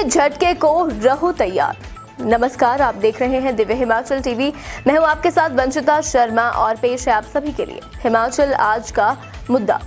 के झटके को रहो तैयार। नमस्कार, आप देख रहे हैं दिव्य हिमाचल टीवी। मैं हूं आपके साथ वंशिता शर्मा और पेश है आप सभी के लिए हिमाचल आज का मुद्दा।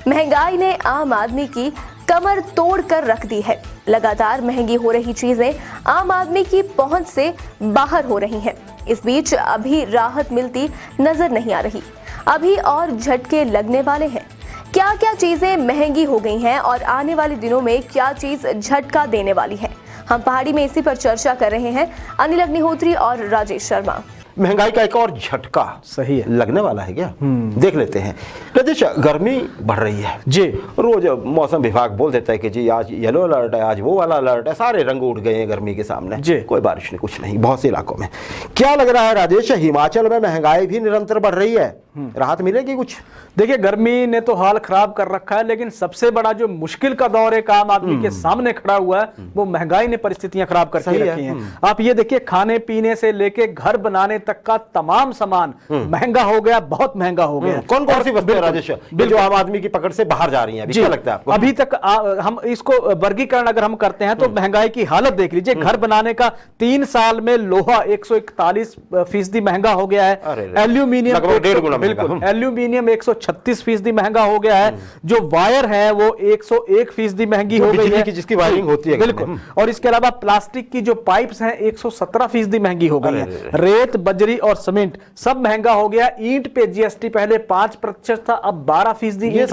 महंगाई ने आम आदमी की कमर तोड़ कर रख दी है। लगातार महंगी हो रही चीजें आम आदमी की पहुंच से बाहर हो रही हैं। इस बीच अभी राहत मिलती नजर नहीं आ रही। अभी और झटके लगने वाले हैं। क्या क्या चीजें महंगी हो गई हैं और आने वाले दिनों में क्या चीज झटका देने वाली है, हम पहाड़ी में इसी पर चर्चा कर रहे हैं अनिल अग्निहोत्री और राजेश शर्मा। महंगाई का एक और झटका सही है लगने वाला है क्या? देख लेते हैं। राजेश, गर्मी बढ़ रही है जी। रोज मौसम विभाग बोल देता है कि जी आज येलो अलर्ट है, आज वो वाला अलर्ट है, सारे रंग उठ गए हैं गर्मी के सामने जी। कोई बारिश नहीं, कुछ नहीं बहुत से इलाकों में। क्या लग रहा है राजेश, हिमाचल में महंगाई भी निरंतर बढ़ रही है, राहत मिलेगी कुछ? देखिए, गर्मी ने तो हाल खराब कर रखा है, लेकिन सबसे बड़ा जो मुश्किल का दौर एक आम आदमी के सामने खड़ा हुआ है वो महंगाई ने परिस्थितियां खराब करके रखी हैं। आप ये देखिए, खाने पीने से लेके घर बनाने तक का तमाम सामान महंगा हो गया, बहुत महंगा हो गया। कौन कौन सी वस्तुएं राजेश जो आम आदमी की पकड़ से बाहर जा रही हैं? क्या लगता है आपको? अभी तक हम इसको वर्गीकरण अगर हम करते हैं तो महंगाई की हालत देख लीजिए। घर बनाने का 3 साल में लोहा 141% महंगा हो गया है। एल्यूमिनियम बिल्कुल, एल्यूमिनियम 136% महंगा हो गया है। जो वायर है वो 101% महंगी हो गई है, जिसकी वायरिंग होती है। बिल्कुल। और इसके अलावा प्लास्टिक की जो पाइप्स हैं 117% महंगी हो गई है। रेत, बजरी और सीमेंट सब महंगा हो गया। ईंट पे जीएसटी पहले 5% था, अब 12%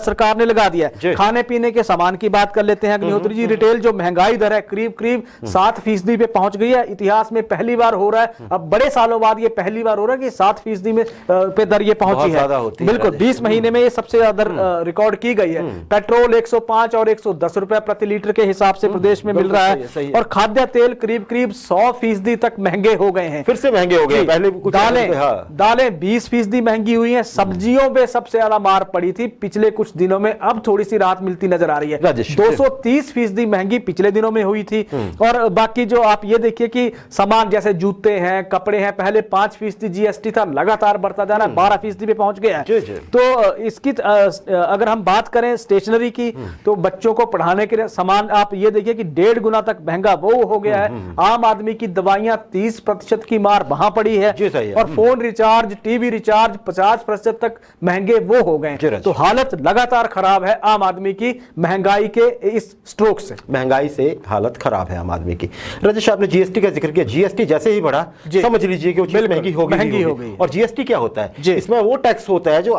सरकार ने लगा दिया है। खाने पीने के सामान की बात कर लेते हैं अग्निहोत्री जी। रिटेल जो महंगाई दर है करीब 7% पे पहुंच गई है। इतिहास में पहली बार हो रहा है, अब बड़े सालों बाद ये पहली बार हो रहा है कि 7% में पे दर ये पहुंची है। बिल्कुल, 20 महीने में ये सबसे ज्यादा रिकॉर्ड की गई है। पेट्रोल 105 और 110 रुपए प्रति लीटर के हिसाब से प्रदेश में मिल रहा है। और खाद्य तेल करीब 100% तक महंगे हो गए हैं, फिर से महंगे हो गए। पहले दालें 20% महंगी हुई हैं। सब्जियों पे सबसे ज्यादा मार पड़ी थी पिछले कुछ दिनों में, अब थोड़ी सी राहत मिलती नजर आ रही है। 230% महंगी पिछले दिनों में हुई थी। और बाकी जो आप ये देखिए कि सामान जैसे जूते हैं, कपड़े हैं, पहले 5% जीएसटी था, लगातार बढ़ता जा रहा है, 12% पे पहुंच गया है। तो इसकी अगर हम बात करें स्टेशनरी की, तो बच्चों को पढ़ाने के लिए सामान आप ये देखिए कि 1.5 गुना तक महंगा वो हो गया है। आम आदमी की दवाइयां 30% की मार वहां पड़ी है। और फोन रिचार्ज, टीवी रिचार्ज 50% तक महंगे वो हो गए। तो हालत लगातार खराब है आम आदमी की महंगाई के इस स्ट्रोक से। महंगाई से हालत खराब है आम आदमी की। राजेश, आपने जीएसटी का जिक्र किया। जीएसटी जैसे ही बढ़ा, समझ लीजिए कि वो चीज महंगी हो गई। और जीएसटी क्या होता है? इसमें वो टैक्स होता है जो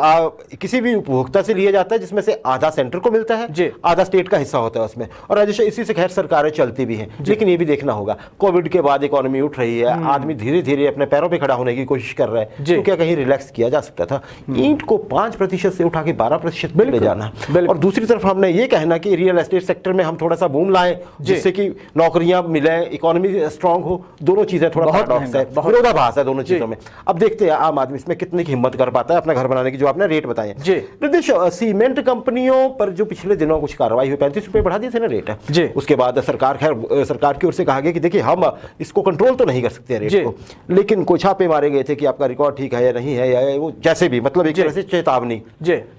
किसी भी उपभोक्ता से लिया जाता है, जिसमें से आधा सेंटर को मिलता है, आधा स्टेट का हिस्सा होता है उसमें। और राजेश, इसी से खैर सरकारें चलती भी हैं। लेकिन ये भी देखना होगा, कोविड के बाद इकोनॉमी उठ रही है, आदमी धीरे धीरे अपने पैरों पे खड़ा होने की कोशिश कर रहा है। तो क्या कहीं रिलैक्स किया जा सकता था? ईंट को 5% से उठा के 12% ले जाना। और दूसरी तरफ हमने ये कहना कि रियल एस्टेट सेक्टर में हम थोड़ा सा बूम लाएं, जिससे कि नौकरियां मिले, इकोनॉमी स्ट्रांग हो। दोनों चीजें थोड़ा पैराडॉक्स है, विरोधाभास है दोनों चीजों में। अब देखते हैं आम आदमी इसमें कितनी की हिम्मत कर पाता है अपना घर बनाने की, जो आपने रेट बताए। प्रदेश सीमेंट कंपनियों पर जो पिछले दिनों कुछ कार्रवाई हुई, 35 रुपए बढ़ा दिए थे ना रेट। उसके बाद सरकार की ओर से कहा गया कि देखिए हम इसको कंट्रोल तो नहीं कर सकते रेट को, लेकिन कुछ छापे मारे गए थे कि आपका रिकॉर्ड ठीक है या नहीं है, या वो जैसे भी, मतलब एक तरह से चेतावनी।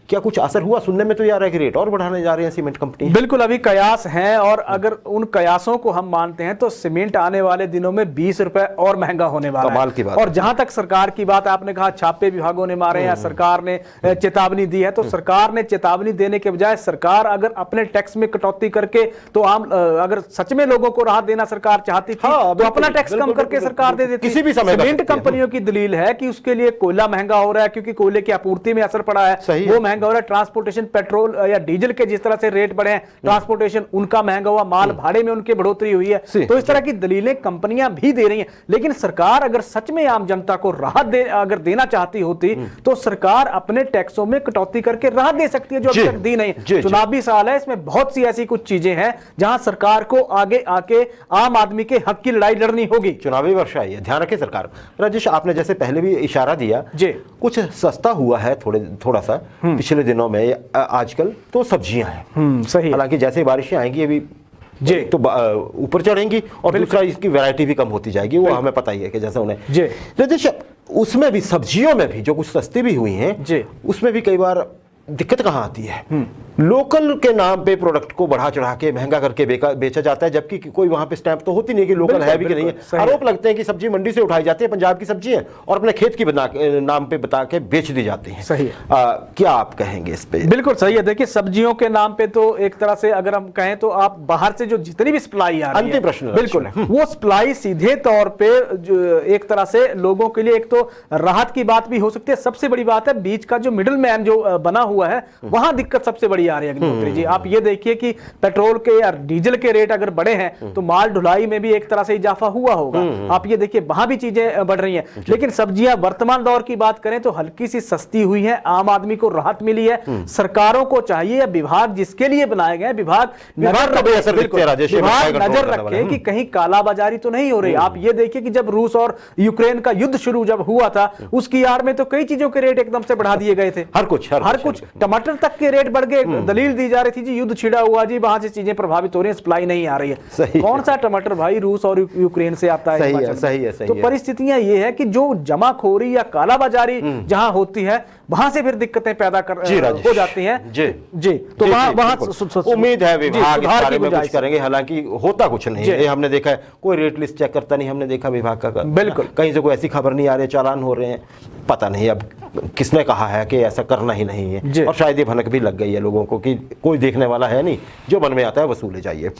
क्या कुछ असर हुआ? सुनने में तो यार है कि रेट और बढ़ाने जा रहे हैं सीमेंट कंपनी। बिल्कुल, अभी कयास हैं, और अगर उन कयासों को हम मानते हैं तो सीमेंट आने वाले दिनों में 20 रुपए और महंगा होने वाला कमाल की बात। और जहां तक सरकार की बात, आपने कहा छापे विभागों ने मारे या सरकार ने चेतावनी दी है, तो सरकार ने चेतावनी देने के बजाय सरकार अगर अपने टैक्स में कटौती करके, तो अगर सच में लोगों को राहत देना सरकार चाहती थी तो अपना टैक्स कम करके सरकार दे देती। किसी भी समय सीमेंट कंपनियों की दलील है कि उसके लिए कोयला महंगा हो रहा है, क्योंकि कोयले की आपूर्ति में असर पड़ा है, वो महंगा हो रहा है। ट्रांसपोर्टेशन, पेट्रोल या डीजल के जिस तरह से रेट बढ़े हैं, ट्रांसपोर्टेशन उनका महंगा हुआ, माल भाड़े में उनकी बढ़ोतरी हुई है। तो इस तरह की दलीलें कंपनियां भी दे रही हैं। लेकिन सरकार अगर सच में आम जनता को राहत अगर देना चाहती होती तो सरकार अपने टैक्सों में कटौती करके राहत दे सकती है, जो अभी तक दी नहीं। चुनावी साल है, इसमें बहुत सी ऐसी कुछ चीजें हैं जहां सरकार को आगे आके आम आदमी के हक की लड़ाई लड़नी होगी। चुनावी वर्ष आई है, ध्यान रखे सरकार। राजेश, आपने जैसे पहले भी इशारा दिया, कुछ सस्ता हुआ है थोड़ा सा पिछले दिनों में। आजकल तो सब्जियां हैं, सही। हालांकि जैसे बारिशें आएंगी अभी तो ऊपर चढ़ेंगी, और दूसरा इसकी वैरायटी भी कम होती जाएगी, वो हमें पता ही है कि जैसे उन्हें। उसमें भी, सब्जियों में भी जो कुछ सस्ती भी हुई हैं, उसमें भी कई बार दिक्कत कहाँ आती है, लोकल के नाम पे प्रोडक्ट को बढ़ा चढ़ा के महंगा करके बेचा जाता है, जबकि कोई वहां पे स्टैंप तो होती नहीं कि लोकल है भी कि नहीं है। आरोप लगते हैं कि सब्जी मंडी से उठाई जाती है, पंजाब की सब्जी है, और अपने खेत की नाम पे बता के बेच दी जाती है। सही है। क्या आप कहेंगे इस पे? बिल्कुल सही है। देखिए सब्जियों के नाम पे तो एक तरह से अगर हम कहें तो आप बाहर से जो जितनी भी सप्लाई आ रही है, अंतिम प्रश्न, बिल्कुल वो सप्लाई सीधे तौर पे एक तरह से लोगों के लिए एक तो राहत की बात भी हो सकती है। सबसे बड़ी बात है बीच का जो मिडिल मैन जो बना हुआ है वहां दिक्कत सबसे बड़ी आ रही है अग्निहोत्री जी। आप ये देखिए कि पेट्रोल के या डीजल के रेट अगर बढ़े हैं तो माल ढुलाई में भी एक तरह से इजाफा हुआ होगा। आप ये देखिए वहां भी चीजें बढ़ रही हैं। लेकिन सब्जियां वर्तमान दौर की बात करें तो हल्की सी सस्ती हुई है, आम आदमी को राहत मिली है। सरकारों को चाहिए या विभाग जिसके लिए बनाए गए विभाग नजर रखे कि कहीं कालाबाजारी तो नहीं हो रही। आप ये देखिए कि जब रूस और यूक्रेन का युद्ध शुरू जब हुआ था उसकी आड़ में तो कई चीजों के रेट एकदम से बढ़ा दिए गए थे। हर कुछ टमाटर तक के रेट बढ़ गए। दलील दी जा रही थी जी युद्ध छिड़ा हुआ जी, वहां से चीजें प्रभावित हो रही है, सप्लाई नहीं आ रही है। कौन सा टमाटर भाई रूस और यूक्रेन से आता है? सही है। तो परिस्थितियां ये है कि जो जमाखोरी या कालाबाजारी जहां होती है वहां से फिर दिक्कतें पैदा हो जाती हैं। जी तो वहां उम्मीद है विभाग इस बारे में कुछ करेंगे, हालांकि होता कुछ नहीं है। हमने देखा है कोई रेट लिस्ट चेक करता नहीं, हमने देखा विभाग का बिल्कुल कहीं से कोई ऐसी खबर नहीं आ रही, चालान हो रहे हैं, पता नहीं अब किसने कहा है कि ऐसा करना ही नहीं है। और शायद ये भनक भी लग गई है लोगों को कि कोई देखने वाला है नहीं, जो मन में आता है वसूले जाइए।